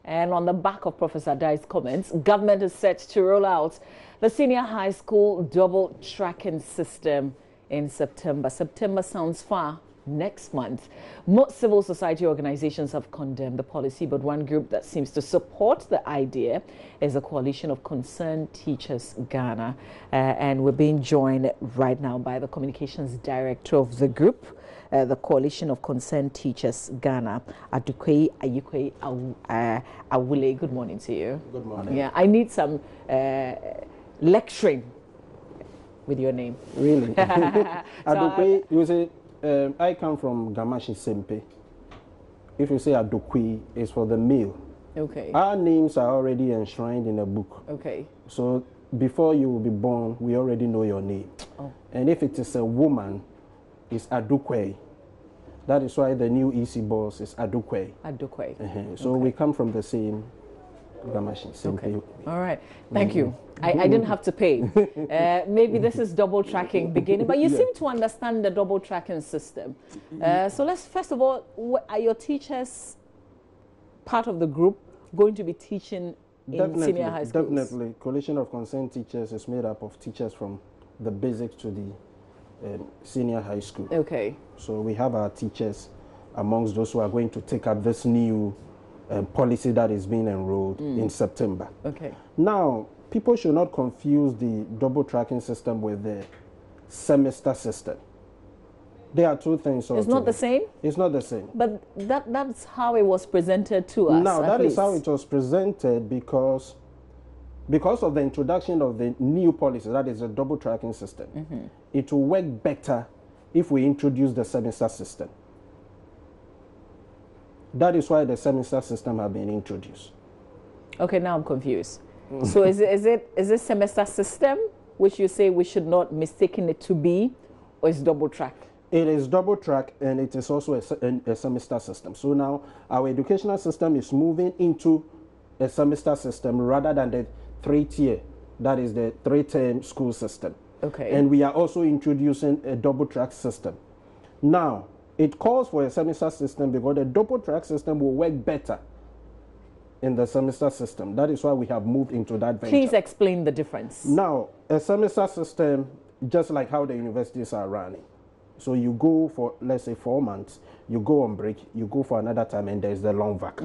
And on the back of Professor Dai's comments, government is set to roll out the senior high school double tracking system in September. September sounds far. Next month. Most civil society organizations have condemned the policy, but one group that seems to support the idea is the Coalition of Concerned Teachers Ghana. And we're being joined right now by the communications director of the group, the Coalition of Concerned Teachers Ghana, Awulley. Good morning to you. Good morning. Yeah, I need some lecturing with your name. Really? Adokwe, you say, I come from Gamashi Sempe. If you say Adokwe, it's for the male. Okay. Our names are already enshrined in a book. Okay. So before you will be born, we already know your name. Oh. And if it is a woman, it's Adokwe. That is why the new EC boss is Adokwe. Adokwe. So we come from the same Gamashi Sempe. Okay. All right. Thank you. I didn't have to pay. Maybe this is double tracking beginning, but you seem to understand the double tracking system. So let's, first of all, are your teachers part of the group going to be teaching in senior high schools? Definitely. Coalition of Concerned Teachers is made up of teachers from the basic to the senior high school. Okay. So we have our teachers amongst those who are going to take up this new policy that is being enrolled in September. Okay. Now, people should not confuse the double tracking system with the semester system. There are two things. It's not the same? It's not the same. But that's how it was presented to us. Now, that is how it was presented because of the introduction of the new policy, that is a double tracking system. It will work better if we introduce the semester system. That is why the semester system has been introduced. Okay, now I'm confused. So is it semester system, which you say we should not mistaken it to be, or is double track? It is double track, and it is also a semester system. So now our educational system is moving into a semester system rather than the 3-tier, that is the 3-term school system. Okay. And we are also introducing a double track system. Now, it calls for a semester system because the double track system will work better in the semester system. That is why we have moved into that venture. Please explain the difference. Now, a semester system, just like how the universities are running. So you go for, let's say, 4 months, you go on break, you go for another time, and there's the long vac.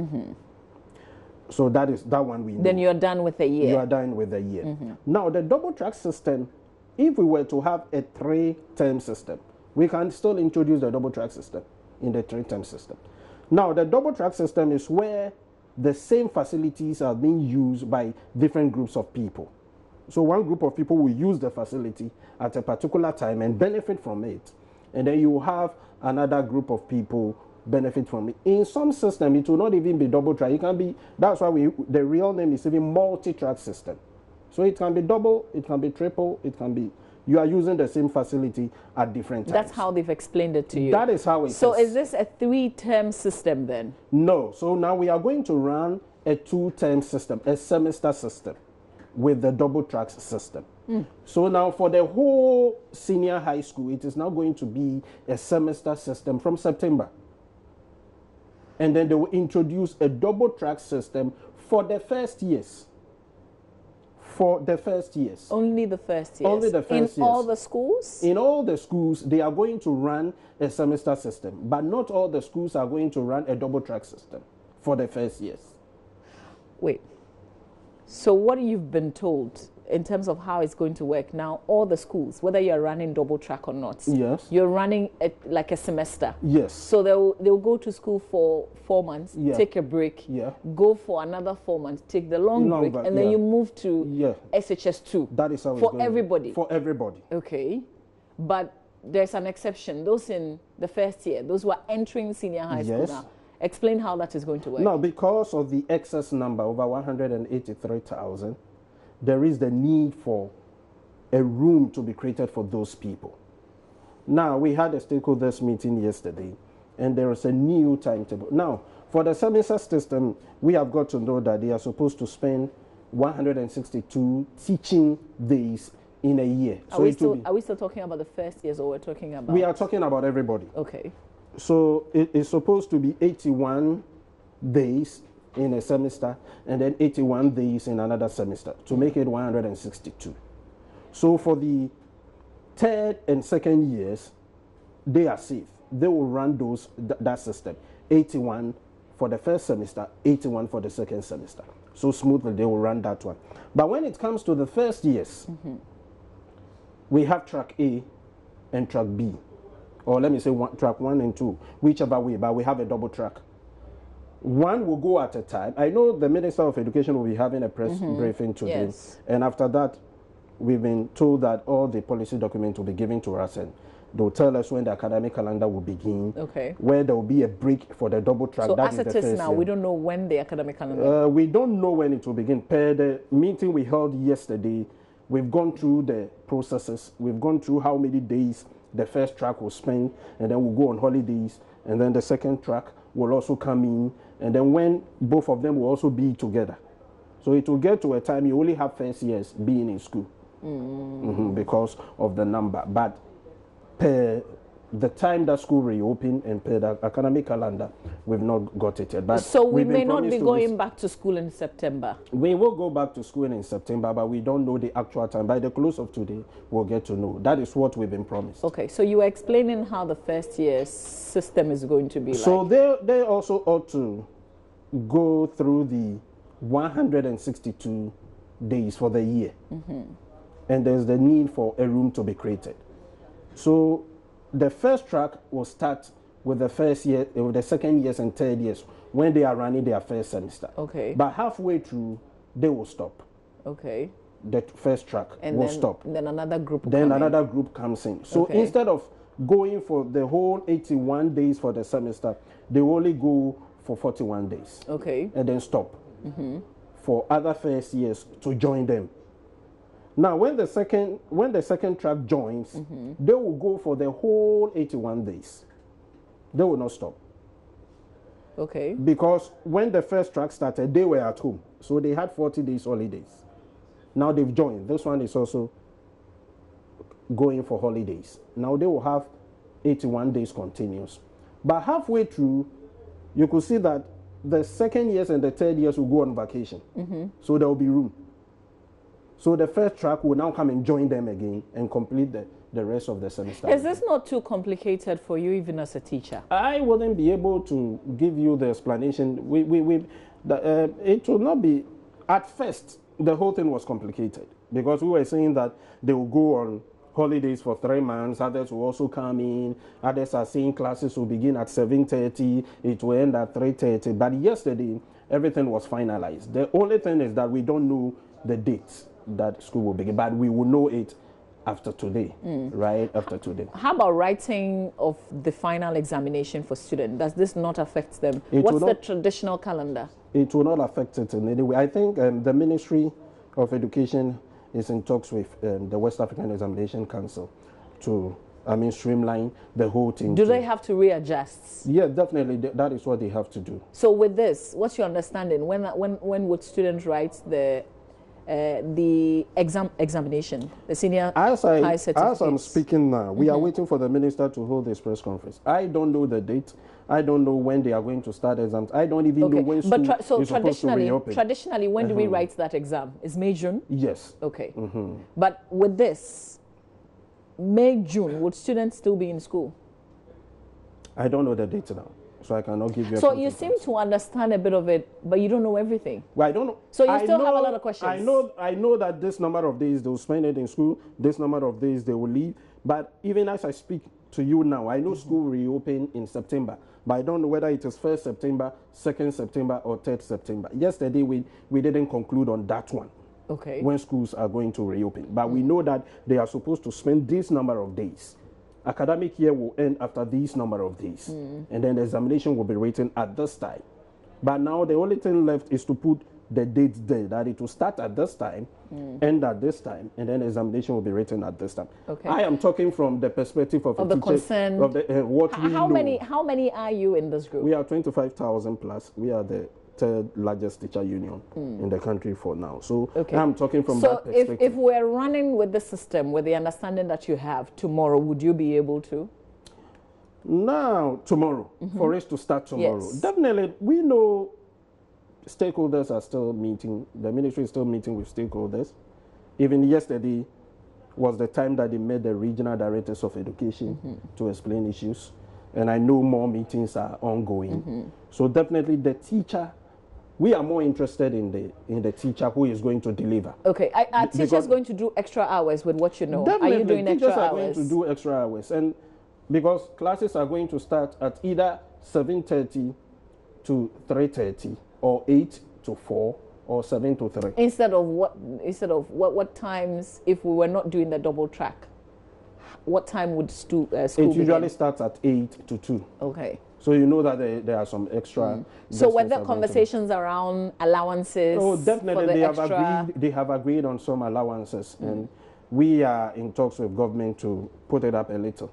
So that is that one we know. Then you're done with a year. You are done with a year. Now, the double track system, if we were to have a 3-term system, we can still introduce the double track system in the 3-term system. Now, the double track system is where the same facilities are being used by different groups of people. So one group of people will use the facility at a particular time and benefit from it. And then you have another group of people benefit from it. In some system, it will not even be double track. It can be, that's why the real name is even multi-track system. So it can be double, it can be triple, it can be, you are using the same facility at different times. That's how they've explained it to you. That is how it is. So is this a 3-term system then? No. So now we are going to run a 2-term system, a semester system with the double track system. So now for the whole senior high school, it is now going to be a semester system from September. And then they will introduce a double track system for the first years. For the first years. Only the first years? Only the first years. In all the schools? In all the schools, they are going to run a semester system. But not all the schools are going to run a double track system for the first years. Wait. So what you've been told in terms of how it's going to work now, all the schools, whether you're running double track or not, yes, you're running it like a semester. Yes. So they'll go to school for 4 months, take a break, go for another 4 months, take the long break, and then you move to SHS2. That is how it's for everybody. For everybody. Okay. But there's an exception. Those in the first year, those who are entering senior high school now. Explain how that is going to work. Now, because of the excess number, over 183,000, there is the need for a room to be created for those people. Now, we had a stakeholders meeting yesterday, and there is a new timetable. Now, for the semester system, we have got to know that they are supposed to spend 162 teaching days in a year. Are we still talking about the first years, or we're talking about? We are talking about everybody. Okay. So it is supposed to be 81 days in a semester, and then 81 days in another semester to make it 162. So for the third and second years, they are safe. They will run that system. 81 for the first semester, 81 for the second semester. So smoothly they will run that one. But when it comes to the first years, we have track A and track B. Or let me say track 1 and 2, whichever way, but we have a double track. One will go at a time. I know the Minister of Education will be having a press briefing today. Yes. And after that, we've been told that all the policy documents will be given to us, and they'll tell us when the academic calendar will begin, where there will be a break for the double track. So that as is it is now, we don't know when the academic calendar... we don't know when it will begin. Per the meeting we held yesterday, we've gone through the processes. We've gone through how many days the first track will spend, and then we'll go on holidays, and then the second track will also come in, and then when both of them will also be together. So it will get to a time you only have first years being in school because of the number. But per the time that school reopen and per the academic calendar, we've not got it yet. But so we may not be going back to school in September. We will go back to school in September, but we don't know the actual time. By the close of today, we'll get to know. That is what we've been promised. Okay, so you were explaining how the first year system is going to be like. So they also ought to go through the 162 days for the year. And there's the need for a room to be created. So the first track will start with the first year, with the second years and third years when they are running their first semester. Okay. But halfway through, they will stop. Okay. The first track will stop. Then another group will Then another group comes in. So instead of going for the whole 81 days for the semester, they only go for 41 days. Okay. And then stop for other first years to join them. Now, when the second track joins, they will go for the whole 81 days. They will not stop. Okay. Because when the first track started, they were at home. So they had 40 days holidays. Now they've joined. This one is also going for holidays. Now they will have 81 days continuous. But halfway through, you could see that the second years and the third years will go on vacation. So there will be room. So the first track will now come and join them again and complete the rest of the semester. Is this not too complicated for you even as a teacher? I wouldn't be able to give you the explanation. It will not be, at first, the whole thing was complicated because we were saying that they will go on holidays for 3 months, others will also come in, others are saying classes will begin at 7:30, it will end at 3:30. But yesterday, everything was finalized. The only thing is that we don't know the dates that school will begin, but we will know it after today, right after today. How about writing of the final examination for students? Does this not affect them? What's the traditional calendar? It will not affect it in any way. I think the Ministry of Education is in talks with the West African Examination Council to, streamline the whole thing. Do they have to readjust? Yeah, definitely. That is what they have to do. So with this, what's your understanding? When would students write the examination, the senior high certificate? As I'm speaking now, we are waiting for the minister to hold this press conference. I don't know the date. I don't know when they are going to start exams. I don't even know when school is supposed to reopen. Traditionally, when do we write that exam? Is May, June? Yes. Okay. But with this, May, June, would students still be in school? I don't know the date now, so I cannot give you a So you seem to understand a bit of it, but you don't know everything. Well, I don't know. So you still have a lot of questions. I know that this number of days they will spend it in school, this number of days they will leave. But even as I speak to you now, I know school will reopen in September, but I don't know whether it is 1st September, 2nd September, or 3rd September. Yesterday, we didn't conclude on that one. Okay. When schools are going to reopen. But we know that they are supposed to spend this number of days. Academic year will end after this number of days. And then the examination will be written at this time. But now the only thing left is to put the dates there, that it will start at this time, end at this time, and then the examination will be written at this time. Okay. I am talking from the perspective of a the teacher, concern. Of the, what we know. How many are you in this group? We are 25,000 plus. We are the third largest teacher union in the country for now. So I'm talking from that perspective. So if we're running with the system, with the understanding that you have tomorrow, would you be able to? Now, tomorrow, for us to start tomorrow. Yes. Definitely, we know stakeholders are still meeting. The ministry is still meeting with stakeholders. Even yesterday was the time that they met the regional directors of education to explain issues. And I know more meetings are ongoing. So definitely the teacher, we are more interested in the teacher who is going to deliver. Okay, are teachers going to do extra hours with what you know? Definitely, are you doing teachers extra are hours? going to do extra hours, and because classes are going to start at either 7:30 to 3:30, or 8 to 4, or 7 to 3. Instead of what times, if we were not doing the double track, what time would school It begin? usually starts at 8 to 2. Okay. So you know that there are some extra. So were there conversations around allowances? Oh, definitely. For They have agreed on some allowances, and we are in talks with government to put it up a little.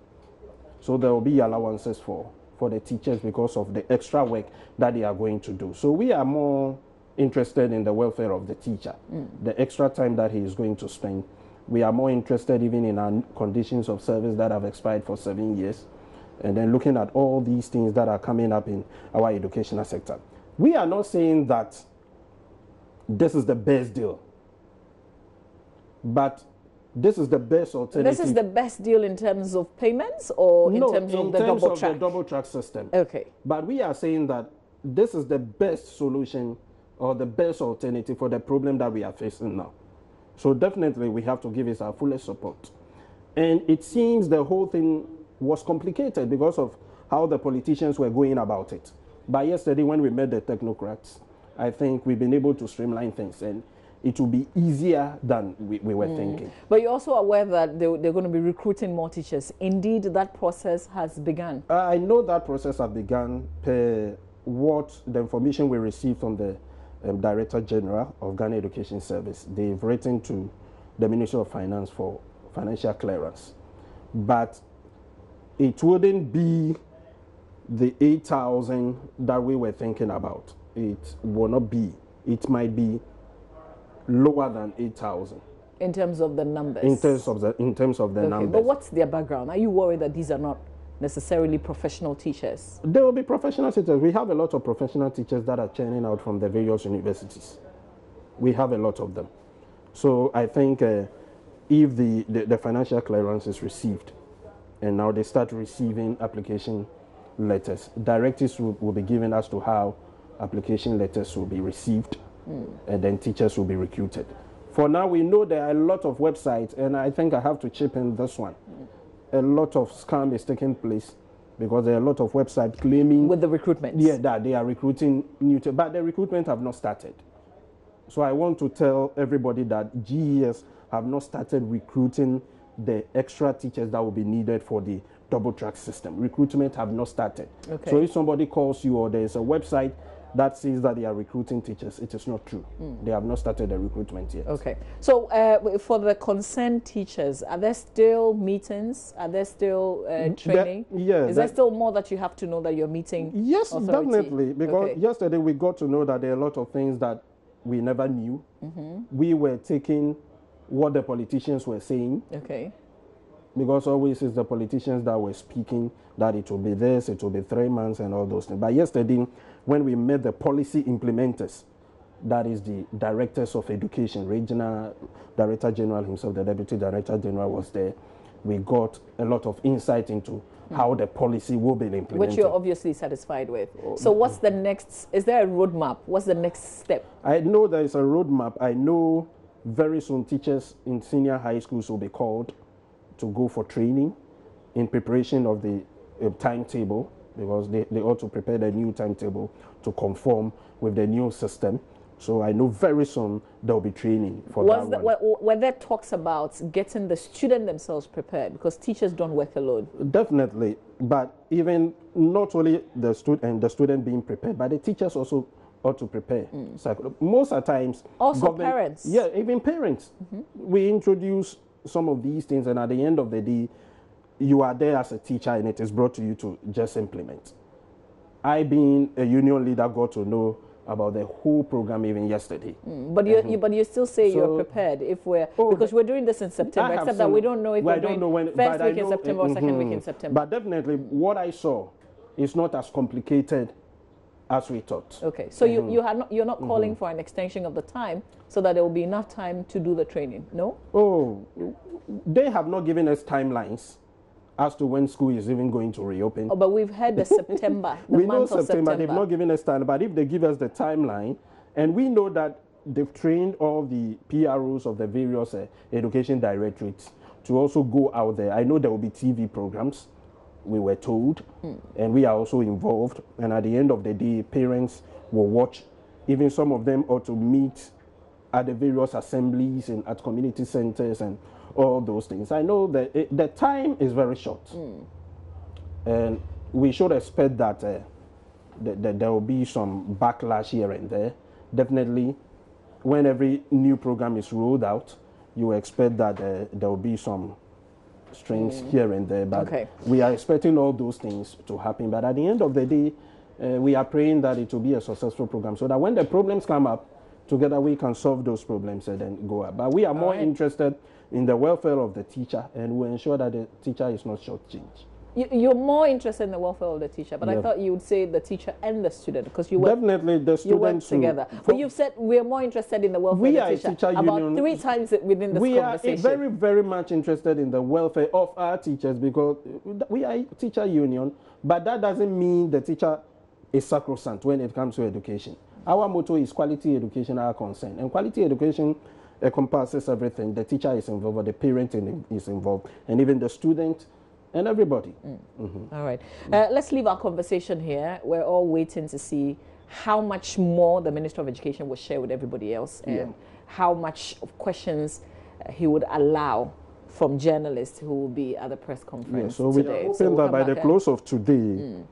So there will be allowances for the teachers because of the extra work that they are going to do. So we are more interested in the welfare of the teacher, the extra time that he is going to spend. We are more interested even in our conditions of service that have expired for 7 years. And then looking at all these things that are coming up in our educational sector. We are not saying that this is the best deal, but this is the best alternative. This is the best deal in terms of payments, or in terms of the double track? The double track system. Okay. But we are saying that this is the best solution or the best alternative for the problem that we are facing now. So definitely we have to give it our fullest support. And it seems the whole thing was complicated because of how the politicians were going about it. But yesterday when we met the technocrats, I think we've been able to streamline things, and it will be easier than we were thinking. But you're also aware that they're going to be recruiting more teachers. Indeed, that process has begun. I know that process has begun per what the information we received from the Director General of Ghana Education Service. They've written to the Ministry of Finance for financial clearance. But it wouldn't be the 8,000 that we were thinking about. It will not be. It might be lower than 8,000. In terms of the numbers? In terms of the numbers. But what's their background? Are you worried that these are not necessarily professional teachers? There will be professional teachers. We have a lot of professional teachers that are churning out from the various universities. We have a lot of them. So I think if the financial clearance is received, and now they start receiving application letters, directives will be given as to how application letters will be received, and then teachers will be recruited. For now, we know there are a lot of websites, and I think I have to chip in this one. A lot of scam is taking place because there are a lot of websites claiming with the recruitment. Yeah, that they are recruiting new, but the recruitment have not started. So I want to tell everybody that GES have not started recruiting the extra teachers that will be needed for the double track system. Recruitment have not started. Okay. So if somebody calls you or there is a website that says that they are recruiting teachers, it is not true. They have not started the recruitment yet. Okay. So for the concerned teachers, are there still meetings? Are there still training? Is there still more that you have to know that you're meeting? Yes, authority? definitely. Because yesterday we got to know that there are a lot of things that we never knew. We were taking what the politicians were saying. Okay. Because always it's the politicians that were speaking that it will be this, it will be 3 months and all those things. But yesterday, when we met the policy implementers, that is the directors of education, regional director general himself, the deputy director general was there. We got a lot of insight into how the policy will be implemented. Which you're obviously satisfied with. So what's the next, is there a roadmap? What's the next step? I know there is a roadmap. I know very soon teachers in senior high schools will be called to go for training in preparation of the timetable, because they ought to prepare the new timetable to conform with the new system. So I know very soon there will be training for that one. Were there talks about getting the student themselves prepared? Because teachers don't work alone. Definitely. But even not only the student being prepared, but the teachers also ought to prepare. Most of the times... Also parents. Yeah, even parents. We introduce some of these things, and at the end of the day, you are there as a teacher and it is brought to you to just implement. I, being a union leader, got to know about the whole program even yesterday. But you still say you're prepared if we're because we're doing this in September, except that we don't know if we're doing first week in September or second week in September. But definitely what I saw is not as complicated as we thought. Okay, so you're not calling for an extension of the time so that there will be enough time to do the training, no? Oh, they have not given us timelines as to when school is even going to reopen. Oh, but we've had the September, the we month know of September. They've not given us time, but if they give us the timeline, and we know that they've trained all the PROs of the various education directorates to also go out there. I know there will be TV programs, we were told, and we are also involved. And at the end of the day, parents will watch. Even some of them ought to meet at the various assemblies and at community centers and all those things. I know that the time is very short, and we should expect that there will be some backlash here and there. Definitely, when every new program is rolled out, you expect that there will be some strings here and there, but we are expecting all those things to happen. But at the end of the day, we are praying that it will be a successful program so that when the problems come up, together we can solve those problems and then go up. But we are more interested in the welfare of the teacher, and we ensure that the teacher is not shortchanged. You're more interested in the welfare of the teacher, but I thought you would say the teacher and the student, because you work, definitely the students together. But you've said we're more interested in the welfare of the teacher. Teacher about union, 3 times within this conversation. We are very, very much interested in the welfare of our teachers because we are a teacher union, but that doesn't mean the teacher is sacrosanct when it comes to education. Our motto is quality education, our concern, and quality education encompasses everything. The teacher is involved, the parent is involved, and even the student. And everybody. All right. Let's leave our conversation here. We're all waiting to see how much more the Minister of Education will share with everybody else and how much of questions he would allow from journalists who will be at the press conference so today. We're hoping that by the close of today,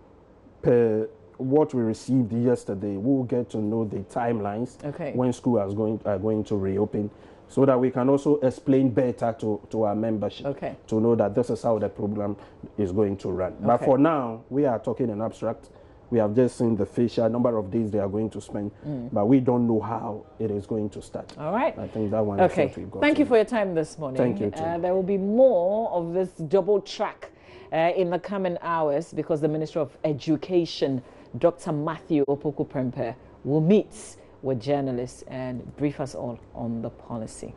per what we received yesterday, we'll get to know the timelines when schools are going to reopen, so that we can also explain better to our membership to know that this is how the program is going to run. But for now, we are talking in abstract. We have just seen the facial number of days they are going to spend, but we don't know how it is going to start. All right. I think that one is what we've got. Thank you for your time this morning. Thank you, too. There will be more of this double track in the coming hours because the Minister of Education, Dr. Matthew Opoku-Prempeh, will meet with journalists and brief us all on the policy.